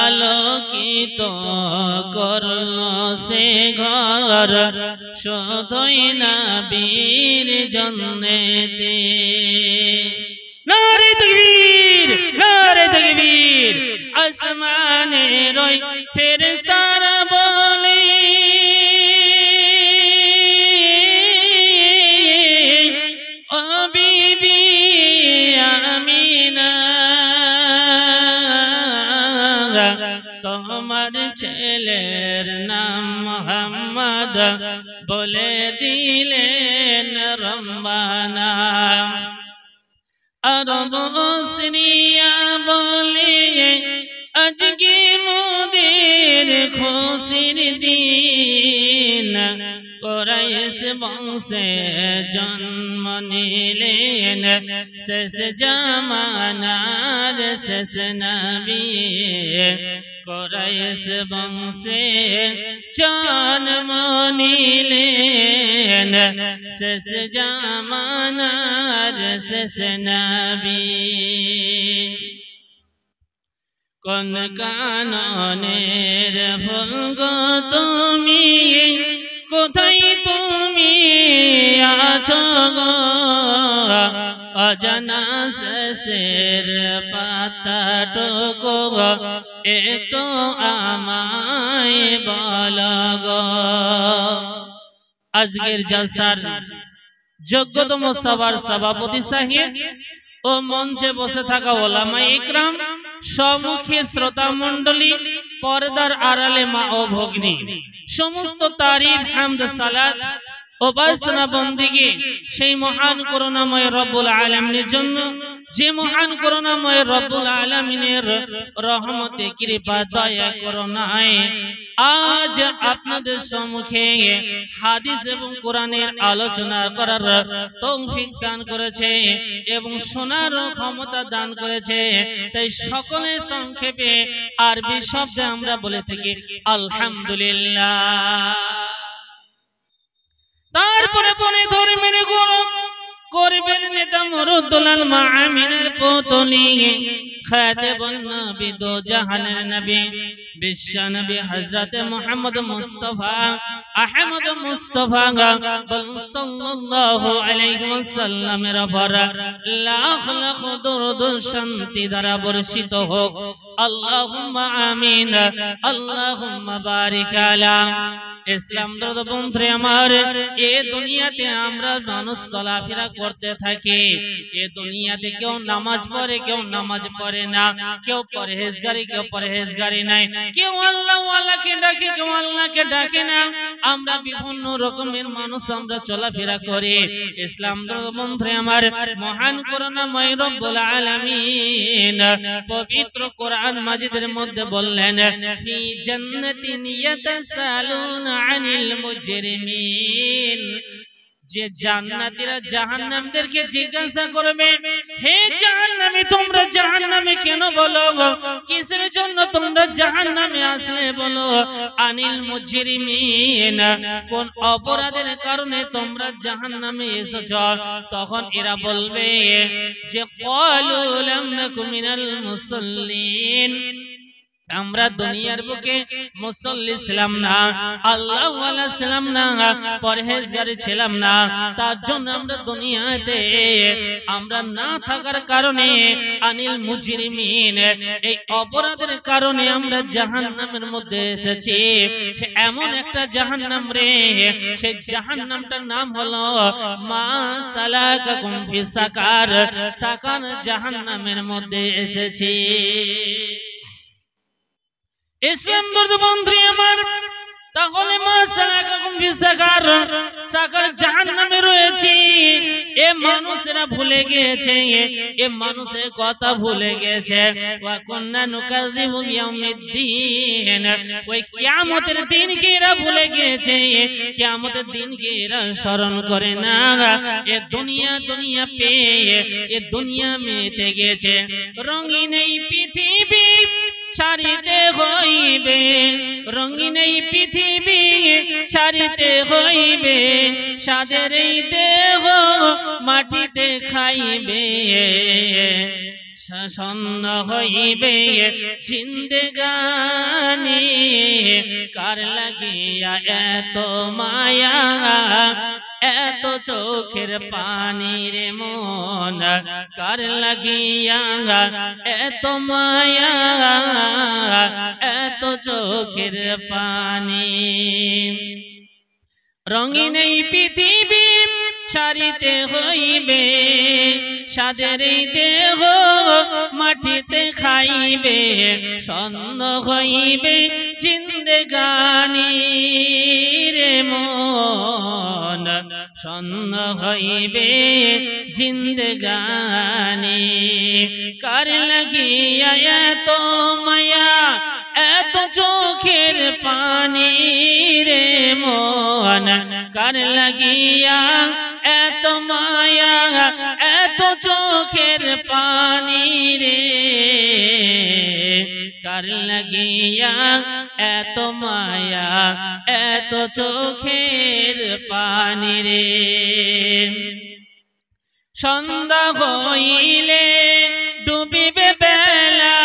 আলোকিত করলো সে ঘর শুধুই নবীর জন্নেতে নারে তাকবীর নারে তাকবীর আসমানের ওই ফেরেশতারা বলে ও বিবি আমিনা তোমার ছেলের নাম মুহাম্মদ বলে দিলেন রব্বানা আরব সিরিয়া বলে আজকে মোদের খুশির দিন কুরাইশ বংশে জন্ম নিলেন শেষ জামানার শেষ নবী কুরাইশ বংশে জন্ম নিলেন শেষ জামানার শেষ নবী কোন কাননের ফুল গো তুমি কোথায় তুমি আছো গো অজানা শেষের পাতাটুকু একটু আমায় বলো গো আজকের জলসার যোগ্যতম সবার সভাপতি সাহেব ও মঞ্চে বসে থাকা ওলামায়ে ইকরাম সম্মুখে শ্রোতা মণ্ডলী পর্দার আড়ালে মা ও ভগ্নী সমস্ত তারিফ হামদ সালাত ও বাসনা বন্দিগি সেই মহান করুণাময় রব্বুল আলামিনের জন্য যে মহান করুণাময় রব্বুল আলামিনের রহমতে কৃপা দয়া করুণায় আজ আপনাদের সম্মুখে হাদিস এবং কোরআনের আলোচনা করার তৌফিক দান করেছে এবং শোনার ক্ষমতা দান করেছে তাই সকলে সংক্ষেপে আরবি শব্দে আমরা বলে থাকি আলহামদুলিল্লাহ তারপরে বলে ধরে মেরে গুরু করবেন নেতা মরুদুলাল মাআমিনের পুতলি খাতেবুন নবী দো জাহানের নবী বিশ্ব নবী হযরত মুহাম্মদ মুস্তাফা আহমদ মুস্তাফা সাল্লাল্লাহু আলাইহি ওয়াসাল্লামের উপর লাখ লাখ দরুদ শান্তি দ্বারা বর্ষিত হোক আল্লাহুম্মা আমিন আল্লাহুম্মা বারিক আলা ইসলাম দরদ বন্ধুরে আমার এই দুনিয়াতে আমরা মানুষ চলাফেরা করতে থাকি এই দুনিয়াতে কেউ নামাজ পড়ে কেউ নামাজ পড়ে না কেউ পরহেজগারি নাই কেউ আল্লাহ ওয়ালাকে ডাকে কেউ আল্লাহকে ডাকে না আমরা বিভিন্ন রকমের মানুষ আমরা চলাফেরা করি ইসলাম দরদ বন্ধুরে আমার মহান করুণাময় রব্বুল আলামিন পবিত্র কোরআন মাজিদের মধ্যে বললেন ফি জান্নাতিন ইয়াতাসালুন আনিল মুজরিমিন যে জান্নাতীরা জাহান্নামীদেরকে জিজ্ঞাসা করবে হে জাহান্নামী তোমরা জাহান্নামে কেন বলো কিসের জন্য তোমরা জাহান্নামে আসলে বলো আনিল মুজরিমিন কোন অপরাধের কারণে তোমরা জাহান্নামে এসেছো তখন এরা বলবে যে ক্বালু লাম নাকু মিনাল মুসাল্লিন আমরা দুনিয়ার বুকে মুসল্লি ছিলাম না আল্লাহ ওয়ালা ছিলাম না পরহেজগার ছিলাম না তার জন্য আমরা দুনিয়াতে আমরা না থাকার কারণে আনিল মুজরিমিন এই অপরাধের কারণে আমরা জাহান্নামের মধ্যে এসেছি সে এমন একটা জাহান্নাম রে সেই জাহান্নামটার নাম হলো মা সালাকাকুম ফি সাকার সাকার জাহান্নামের মধ্যে এসেছি ইসলাম দরদ বন্ধু আমার তাহলে মা সালাকাকুম ফি সাকার সাকার জাহান্নামে রয়েছে এ মানুষরা ভুলে গিয়েছে এ মানুষের কথা ভুলে গেছে ওয়া কুননা নুকাযিবু বিয়াউমিদ্দিন ওই কিয়ামতের দিনকে এরা ভুলে গিয়েছে কিয়ামতের দিনকে এরা স্মরণ করে না এ দুনিয়া পেয়ে এ দুনিয়া মেতে গেছে রঙিন এই পৃথিবী ছাড়িতে হইবে রঙিন এই পৃথিবী ছাড়িতে হইবে সাদের এই দেহ মাটিতে খাইবে শূন্য হইবে জিন্দেগানি কার লাগিয়া এত মায়া এত চোখের পানি রে মন কার লাগিয়া এত মায়া এত চোখের পানি রঙিন এই পৃথিবী ছাড়িতে হইবে সাদের দেহ মাটিতে খাইবে শূন্য হইবে জিন্দেগানি রে মন শূন্য হইবে জিন্দেগানি কার লাগিয়া এত মায়া এত চোখের পানি রে মন কার লাগিয়া এত মায়া এত চোখের পানি রে কার লাগিয়া এত মায়া এত চোখের পানি রে সন্ধ্যা হইলে ডুবিবে বেলা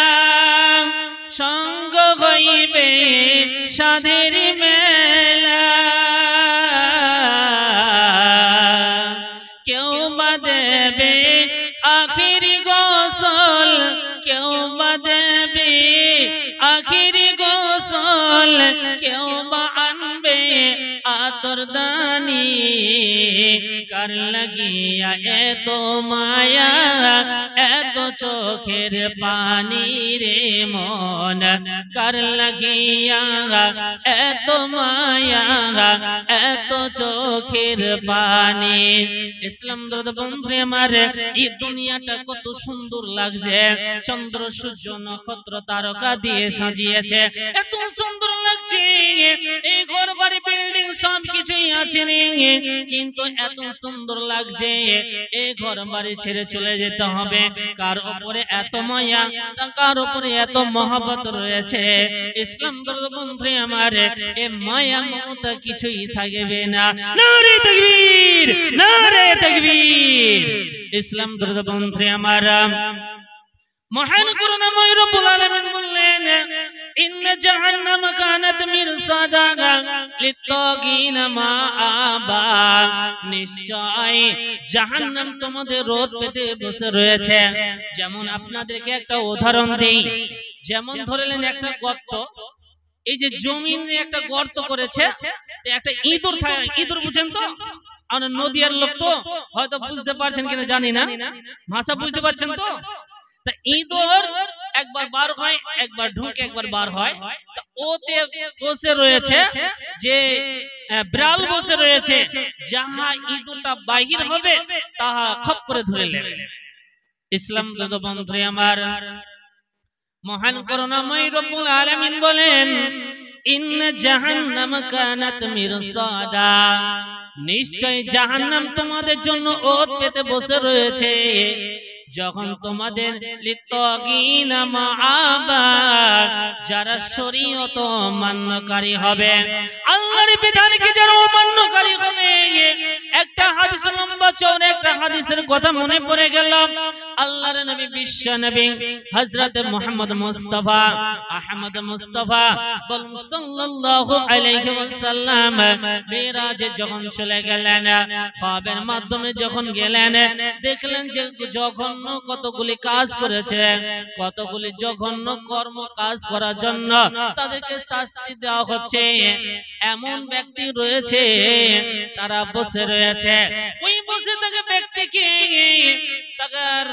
সঙ্গ হইবে সাধের মেলা কেউ বা দেবে আখিরি গোসল কেউ বা দেবে আখিরি গোসল কেউ বা আনবে আতর দানি কার লাগিয়া এত মায়া এত চোখের পানি রে মন কার লাগিয়া এত মায়া এত চোখের পানি ইসলাম দরদ বন্ধু আমার এই দুনিয়াটা কত সুন্দর লাগছে চন্দ্র সূর্য নক্ষত্র তারকা দিয়ে সাজিয়েছে এত সুন্দর লাগছে এই ঘর বাড়ি বিল্ডিং সব কিছুই আছে কিন্তু এত সুন্দর লাগছে এই ঘর বাড়ি ছেড়ে চলে যেতে হবে কার উপরে এত মায়া কার উপরে এত মহব্বত রয়েছে ইসলাম দরদ বন্ধু আমার এই মায়া মমতা কিছুই থাকবে না নারে তাকবীর নারে তাকবীর ইসলাম দরদ বন্ধু আমার মহান করুণাময় রব্বুল আলামিন বললেন ইন্না জাহান্নাম কানাত মিরসাদা লিত্তাগিনা মাআবা নিশ্চয় জাহান্নাম তোমাদের রোদ পেতে বসে রয়েছে যেমন আপনাদেরকে একটা উদাহরণ দেই যেমন ধরলেন একটা গর্ত এই যে জমিনে একটা গর্ত করেছে একটা ইঁদুর থাকে ইঁদুর বুঝেন তো আমরা নদীর লোক তো হয়তো বুঝতে পারছেন কিনা জানি না ভাষা বুঝতে পারছেন তো তা ইঁদুর একবার বার হয় একবার ঢুকে একবার বার হয় তা ওতে বসে রয়েছে যে বিড়াল বসে রয়েছে যাহা ইঁদুরটা বাহির হবে তাহা খপ করে ধরে নেবে ইসলাম দরদ বন্ধু আমার মহান করুণাময় রব্বুল আলামিন বলেন ইন্না জাহান্নাম কানাত মিরসাদা নিশ্চয় জাহান্নাম তোমাদের জন্য ওত পেতে বসে রয়েছে যখন তোমাদের লিত্তাগিনা মাআবা যারা শরীয়ত মান্যকারী হবে আল্লাহর বিধানকে যারা অমান্যকারী হবে একটা হাদিস লম্বা চওড়া একটা হাদিসের কথা মনে পড়ে গেল আল্লাহর নবী বিশ্ব নবী হযরত মুহাম্মদ মুস্তাফা আহমদ মুস্তাফা বলেন সাল্লাল্লাহু আলাইহি ওয়াসাল্লাম মিরাজে যখন চলে গেলেন খ্বাবের মাধ্যমে যখন গেলেন দেখলেন যে যখন কতগুলি কাজ করেছে কতগুলি জঘন্য কর্ম কাজ করার জন্য তাদেরকে শাস্তি দেওয়া হচ্ছে এমন ব্যক্তি রয়েছে তারা বসে রয়েছে ওই বসে থাকা ব্যক্তিকে তার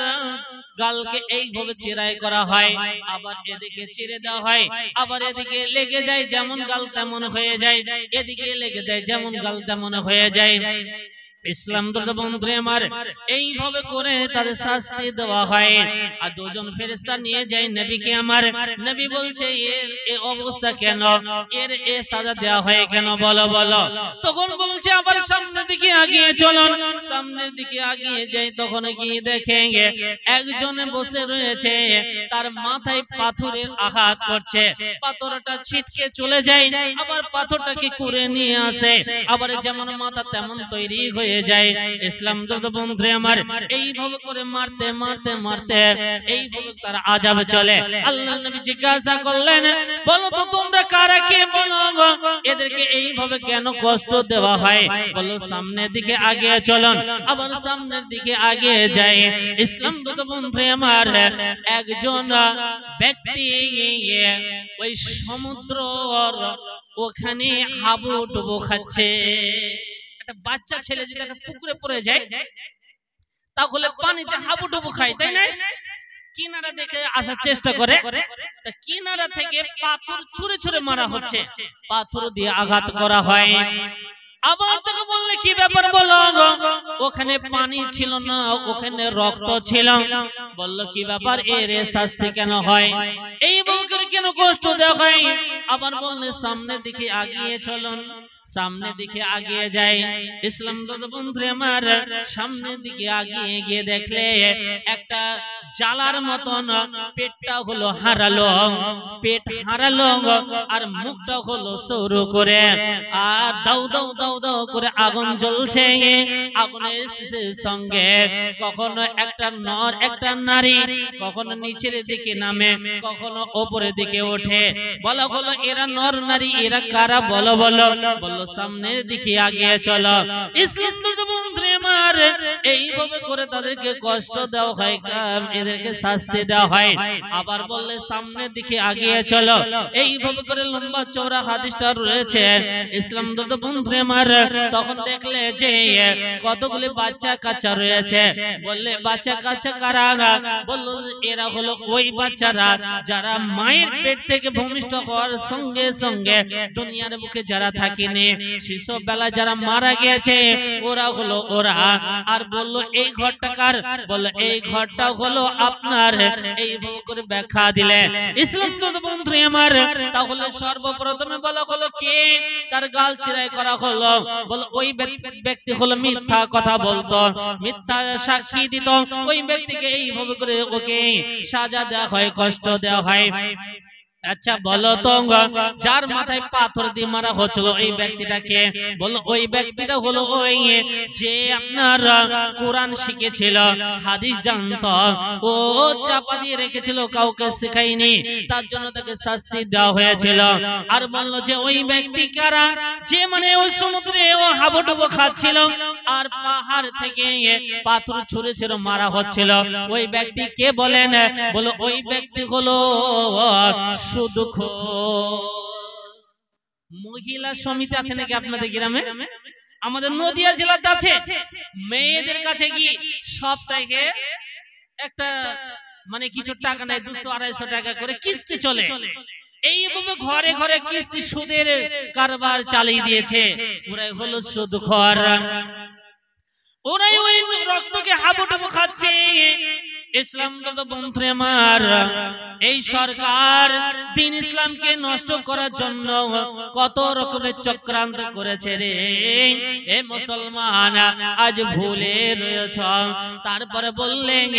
গালকে এইভাবে চিরাই করা হয় আবার এদিকে চিরে দেওয়া হয় আবার এদিকে লেগে যায় যেমন গাল তেমন হয়ে যায় এদিকে লেগে দেয় যেমন গাল তেমন হয়ে যায় ইসলাম দরদ বন্ধু আমার এইভাবে করে তাদের শাস্তি দেওয়া হয় আর দুজন ফেরেশতা নিয়ে যায় নবীকে আমার নবী বলছে এর এই অবস্থা কেন এর এই সাজা দেওয়া হয় কেন বলো বলো তখন বলছে আবার সামনের দিকে এগিয়ে চলুন সামনের দিকে এগিয়ে যাই তখন গিয়ে দেখেন একজন বসে রয়েছে তার মাথায় পাথরের আঘাত করছে পাথরটা ছিটকে চলে যায় আবার পাথরটাকে কুড়ে নিয়ে আসে আবার যেমন মাথা তেমন তৈরি হয়ে হয়ে যায়। ইসলাম ধর্মের বন্ধুরা আমার, এইভাবে করে মারতে মারতে মারতে এইভাবে তার আযাব চলে। আল্লাহর নবী জিজ্ঞাসা করলেন, বলো তো তোমরা কারা, কে বলো, এদেরকে এইভাবে কেন কষ্ট দেওয়া হয়? বলো সামনের দিকে আগিয়ে চলুন। আবার সামনের দিকে আগিয়ে যায়। ইসলাম ধর্মের বন্ধুরা আমার, একজন ব্যক্তি ওই সমুদ্র ওখানে হাবুডুবু খাচ্ছে। একটা বাচ্চা ছেলে যদি একটা পুকুরে পড়ে যায় তাহলে পানিতে হাবুডুবু খায়, তাই না? কিনারা দেখে আসার চেষ্টা করে, তা কিনারা থেকে পাথর ছুঁড়ে ছুঁড়ে মারা হচ্ছে, পাথর দিয়ে আঘাত করা হয়। আবার তাকে বললে কি ব্যাপার বলো, ওখানে পানি ছিল না, ওখানে রক্ত ছিল। বলল কি ব্যাপার, এর শাস্তি কেন হয়, এই বউকে কেন কষ্ট দেওয়া হয়? আবার বললে সামনের দিকে আগিয়ে চলুন। সামনের দিকে আগিয়ে যায়। ইসলাম ধর্মের বন্ধুরা আমার, সামনের দিকে আগিয়ে গিয়ে দেখলে একটা জালার মতন পেটটা হলো হারালো, পেট হারালো, আর মুখটা হলো সরু করে, আর দাউ দাউ দাউ দাউ করে আগুন জ্বলছে। আগুনের সঙ্গে কখনো একটা নর একটা নারী, কখনো নিচের দিকে নামে, কখনো উপরের দিকে ওঠে। বলা হলো এরা নর নারী, এরা কারা বলো বলো? বললো সামনের দিকে আগিয়ে চলো। ইসলাম ধর্মের বন্ধুরা আমার, এইভাবে করে তাদেরকে কষ্ট দেওয়া হয়, এদেরকে শাস্তি দেওয়া হয়। আবার বললে সামনের দিকে আগিয়ে চলো। এইভাবে করে লম্বা চওড়া হাদিসটা রয়েছে। ইসলাম ধর্মের বন্ধুরা আমার, তখন দেখলে যে কতগুলি বাচ্চা কাচ্চা রয়েছে। বললে বাচ্চা কাচ্চা কারা? বলল এরা হলো ওই বাচ্চারা যারা মায়ের পেট থেকে ভূমিষ্ঠ হওয়ার সঙ্গে সঙ্গে দুনিয়ার বুকে যারা থাকেনি, শিশু বেলা যারা মারা গিয়েছে, ওরা হলো ওরা। আর বলল এই ঘরটা কার? বলল এই ঘরটা হলো আপনার। এইভাবে করে ব্যাখ্যা দিলে ইসলাম ধর্মের বন্ধুরা আমার, তাহলে সর্বপ্রথমে বলা হলো কে? তার গাল ছিঁড়াই করা হলো। বলো ওই ব্যক্তি হলো মিথ্যা কথা বলতো, মিথ্যা সাক্ষী দিত, ওই ব্যক্তিকে এইভাবে করে ওকে সাজা দেওয়া হয়, কষ্ট দেওয়া হয়। আচ্ছা বলো তো, যার মাথায় পাথর দিয়ে মারা হচ্ছিল এই ব্যক্তিটাকে? বলো ওই ব্যক্তিটা হলো ওই যে আপনার কোরআন শিখেছিল, হাদিস জানতো, ও চাপা দিয়ে রেখেছিল, কাউকে শেখায়নি, তার জন্য তাকে শাস্তি দেওয়া হয়েছিল। আর বললো যে ওই ব্যক্তি কারা? যে মানে ওই সমুদ্রে ও হাবুডুবু খাচ্ছিল আর পাহাড় থেকে পাথর ছুঁড়ে ছুঁড়ে মারা হচ্ছিল, ওই ব্যক্তি কে বলেন? বলো ওই ব্যক্তি হলো মহিলা সমিতি আছে নাকি আপনাদের গ্রামে? আমাদের নদিয়া জেলাতে আছে। মেয়েদের কাছে কি সপ্তাহে একটা মানে কিছু টাকা নেয়, 200-250 টাকা করে কিস্তি চলে। এইভাবে ঘরে ঘরে কিস্তি সুদের কারবার চালিয়ে দিয়েছে। ওরাই হলো সুদখোর, ওরাই ওই রক্তকে হাবুডুবু খাচ্ছে। ইসলাম ধর্মের বন্ধুরা আমার, এই সরকার দিন ইসলামকে নষ্ট করার জন্য কত রকমের চক্রান্ত করেছে রে। এ মুসলমান আজ ভুলে রয়েছ। তারপরে বললেন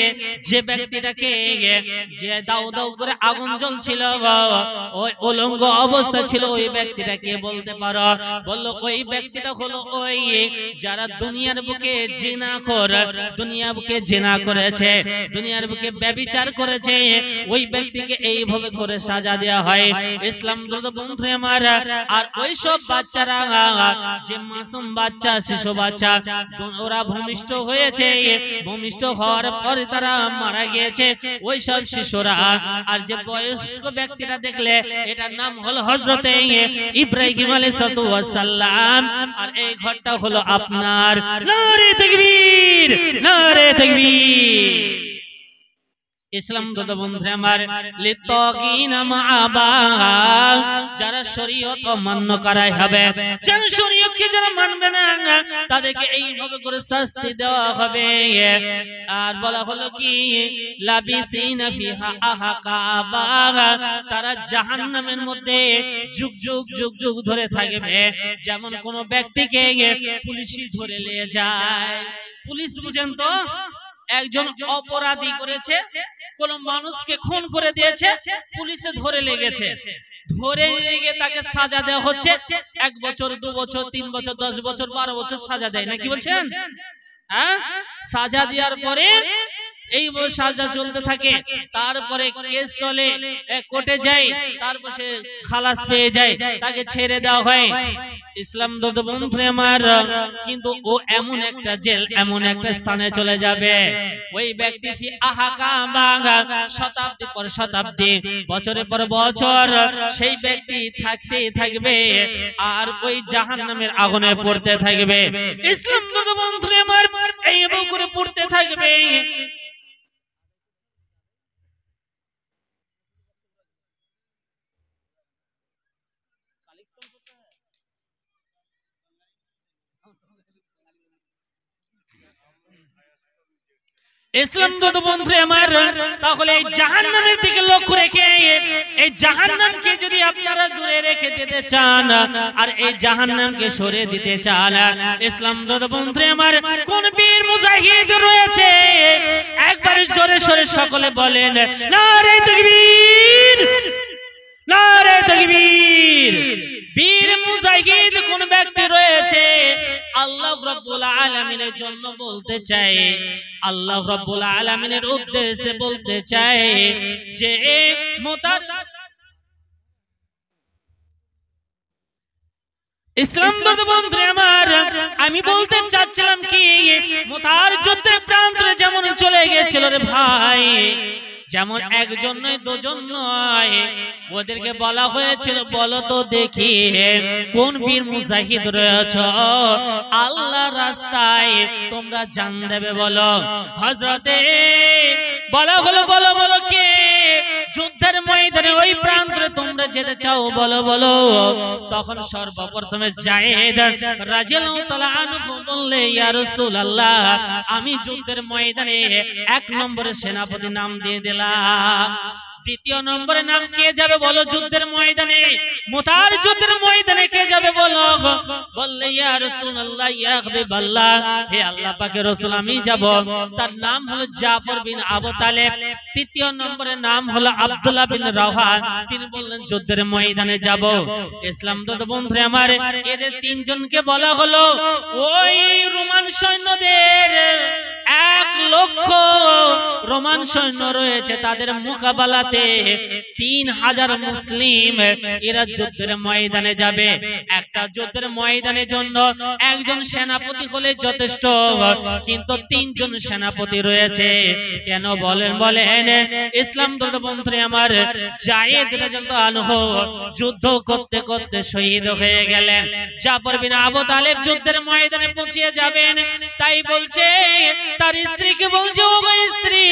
যে ব্যক্তিটাকে যে দাউ দাউ করে আগুন জ্বলছিল, ওই উলঙ্গ অবস্থা ছিল, ওই ব্যক্তিটাকে বলতে পারো? বললো ওই ব্যক্তিটা হলো ওই যারা দুনিয়ার বুকে জিনা করে, দুনিয়া বুকে জিনা করেছে, দুনিয়ার বুকে ব্যভিচার করেছে, ওই ব্যক্তিকে এইভাবে করে সাজা দেওয়া হয়। ইসলাম ধর্মের বন্ধুরা আমার, আর ওই সব বাচ্চারা যে মাসুম বাচ্চা, শিশু বাচ্চা, ওরা ভূমিষ্ঠ হয়েছে, ভূমিষ্ঠ হওয়ার পরে তারা মারা গিয়েছে, ওই সব শিশুরা। আর যে বয়স্ক ব্যক্তিরা দেখলে, এটার নাম হলো হযরতে ইব্রাহিম আলাইহিস সালাম। আর এই ঘরটা হলো আপনার। নারে তাকবীর, নারে তাকবীর। ইসলাম ধর্মের বন্ধুরা আমার, লিতাগিনা মাআবা, যারা শরীয়ত মান্য করাই হবে, যারা শরীয়তকে যারা মানবে না তাদেরকে এইভাবে করে শাস্তি দেওয়া হবে। আর বলা হলো কি লাবিসিনা ফিহা আহকাবা, তারা জাহান্নামের মধ্যে যুগ যুগ যুগ যুগ ধরে থাকবে। যেমন কোন ব্যক্তিকে পুলিশই ধরে নিয়ে যায়, পুলিশ বুঝেন তো, একজন অপরাধী করেছে, কোন মানুষকে খুন করে দিয়েছে, পুলিশে ধরে লেগেছে, ধরে নিয়ে গিয়ে তাকে সাজা দেওয়া হচ্ছে 1 বছর 2 বছর 3 বছর 10 বছর 12 বছর সাজা দেয় না, কি বলছেন? হ্যাঁ, সাজা দেওয়ার পরে এই সাজা চলতে থাকে, তারপরে কেস চলে, কোর্টে যায়, তারপর সে খালাস পেয়ে যায়, তাকে ছেড়ে দেওয়া হয়। ইসলাম বন্ধু আমার, কিন্তু ও এমন একটা জেল, এমন একটা স্থানে চলে যাবে, ওই ব্যক্তি ফি শতাব্দী পর শতাব্দী, বছরের পর বছর সেই ব্যক্তি থাকতেই থাকবে আর ওই জাহান্নামের আগুনে পড়তে থাকবে। ইসলাম বন্ধু আমার এই করে পড়তে থাকবে। ইসলাম বন্ধু আমার, তাহলে এই জাহান্নামের দিকে লক্ষ্য রেখে, এই জাহান্নামকে যদি আপনারা দূরে রেখে দিতে চান আর এই জাহান্নামকে সরিয়ে দিতে চান, ইসলাম বন্ধু আমার কোন বীর মুজাহিদ রয়েছে? একবার জোরে সোরে সকলে বলেন নারে তাকবীর, নারে তাকবীর। বীর মুজাহিদ কোন ব্যক্তি রয়েছে? আল্লাহ রাব্বুল আলামিনের জন্য বলতে চাই, আল্লাহ রাব্বুল আলামিনের উদ্দেশ্যে বলতে চাই যে ইসলাম বন্ধু আমার, আমি বলতে চাচ্ছিলাম কি, মুতার যুদ্ধের প্রান্তরে যেমন চলে গেছিল রে ভাই, যেমন একজন নয় দুজন নয়, ওদেরকে বলা হয়েছিল বলো তো দেখি কোন বীর মুজাহিদ রয়েছে আল্লাহর রাস্তায় তোমরা জান দেবে, বলো। হযরতে বলা হলো বলো বলো কে যুদ্ধের ময়দানে ওই প্রান্তরে তোমরা যেতে চাও, বলো বলো। তখন সর্বপ্রথমে যায়েদ রাদিয়াল্লাহু তাআলা আনহু বললে ইয়া রাসূলুল্লাহ, আমি যুদ্ধের ময়দানে 1 নম্বরের সেনাপতি নাম দিয়ে দিলাম। দ্বিতীয় নম্বরে নাম কে যাবে বলো যুদ্ধের ময়দানে? মুতার যুদ্ধের ময়দানে কে যাবে বলো? বললে ইয়া রাসূলুল্লাহ ইয়া হাবিবাল্লাহ, হে আল্লাহ পাকের রাসূল আমি যাব। তার নাম হলো জাফর বিন আবু তালেব। তৃতীয় নম্বরে নাম হলো আব্দুল্লাহ বিন রাওহা, তিনি বললেন যুদ্ধের ময়দানে যাব। ইসলাম বন্ধু আমার, এদের 3 জনকে বলা হলো ওই রোমান সৈন্যদের 1 লক্ষ রোমান সৈন্য রয়েছে, তাদের মোকাবেলাতে 3000 মুসলিম এরা যুদ্ধের ময়দানে যাবে। একটা যুদ্ধের ময়দানের জন্য একজন সেনাপতি হলে যথেষ্ট, কিন্তু 3 জন সেনাপতি রয়েছে। কেন বলেন বলেন? ইসলাম বন্ধু আমার, যায়েদ রাদিয়াল্লাহু আনহু যুদ্ধ করতে করতে শহীদ হয়ে গেলেন। জাফর বিন আবু তালেব যুদ্ধের ময়দানে পৌঁছে যাবেন, তাই বলছে তার স্ত্রীকে বলছে ও স্ত্রী,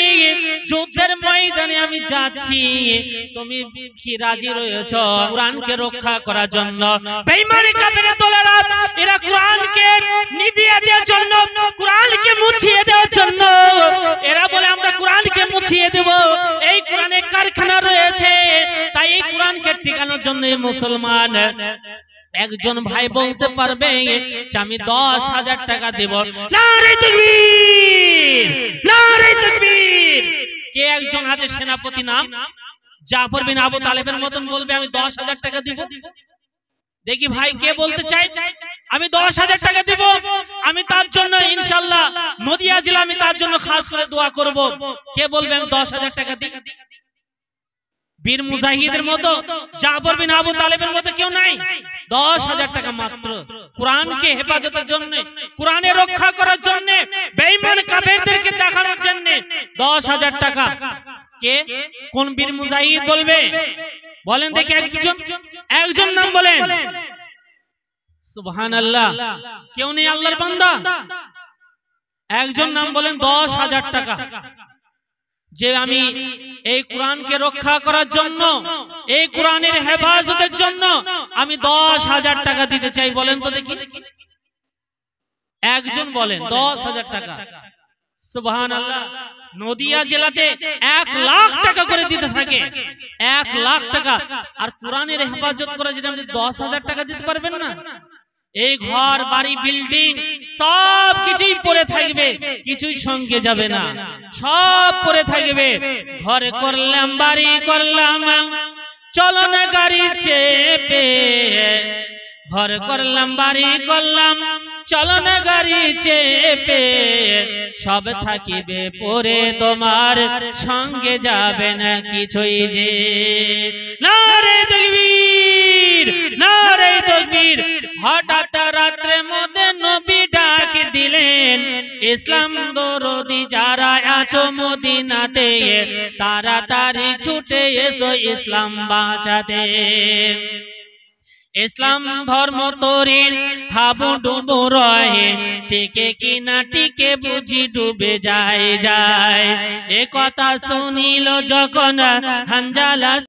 যুদ্ধের ময়দানে আমি যাচ্ছি, তুমি কি রাজি রয়েছো কোরআনকে রক্ষা করার জন্য? বেঈমান কাফের দলেরা এরা কোরআনকে নিভিয়ে দেওয়ার জন্য, কোরআনকে মুছিয়ে দেওয়ার জন্য এরা বলে আমরা কোরআনকে মুছিয়ে দেব। এই কোরআনে কারখানা রয়েছে, তাই এই কোরআনকে টিকানোর জন্য মুসলমান একজন ভাই বলতে পারবে যে আমি 10,000 টাকা দেব। নারে তাকবীর, নারে তাকবীর। কে একজন আছে সেনাপতি নাম জাফর বিন আবু তালেবের মতন বলবে আমি 10,000 টাকা দিব? দেখি ভাই কে বলতে চাই আমি 10,000 টাকা দিব, আমি তার জন্য ইনশাআল্লাহ নদিয়া জেলা আমি তার জন্য খাস করে দোয়া করব। কে বলবে আমি 10,000 টাকা দিই? বীর মুজাহিদের মতো জাফর বিন আবু তালেবের মতো কেউ নাই। 10,000 টাকা মাত্র কোরআনকে হেফাজতের জন্য, কোরআনে রক্ষা করার জন্য, বেঈমান কাফেরদেরকে দেখানোর জন্য 10,000 টাকা। কে কোন বীর মুজাহিদ বলবে বলেন দেখি? একজন নাম বলেন। সুবহানাল্লাহ, কেউ নেই আল্লাহর বান্দা? একজন নাম বলেন 10,000 টাকা, যে আমি এই কোরআনকে রক্ষা করার জন্য, এই কোরআনের হেফাজতের জন্য আমি 10,000 টাকা দিতে চাই। বলেন তো দেখি, একজন বলেন 10,000 টাকা। সুবহানাল্লাহ, নদিয়া জেলাতে 1 লাখ টাকা করে দিতে থাকে, 1 লাখ টাকা। আর কোরআনের হেফাজত করার জন্য আপনি 10,000 টাকা দিতে পারবেন না? এই ঘর বাড়ি বিল্ডিং সব কিছুই পড়ে থাকবে, কিছুই সঙ্গে যাবে না, সব পড়ে থাকবে। ঘরে করলাম বাড়ি করলাম, চলো না গাড়ি চেপে ঘর করলাম বাড়ি করলাম চলো না গাড়ি চেপে সব থাকিবে পরে তোমার সঙ্গে যাবে না কিছুই যে নারে তাকবীর নারে তাকবীর হঠাৎ রাত্রে মধ্যে নবী ডাক দিলেন ইসলাম দরদি যারা আছো মদিনাতে তাড়াতাড়ি ছুটে এসো ইসলাম বাঁচাতে ইসলাম ধর্ম তরির হাবুডুবু রয়ে টিকে কিনা টিকে বুঝি ডুবে যায় যায় এ কথা শুনিল যখন হানজালা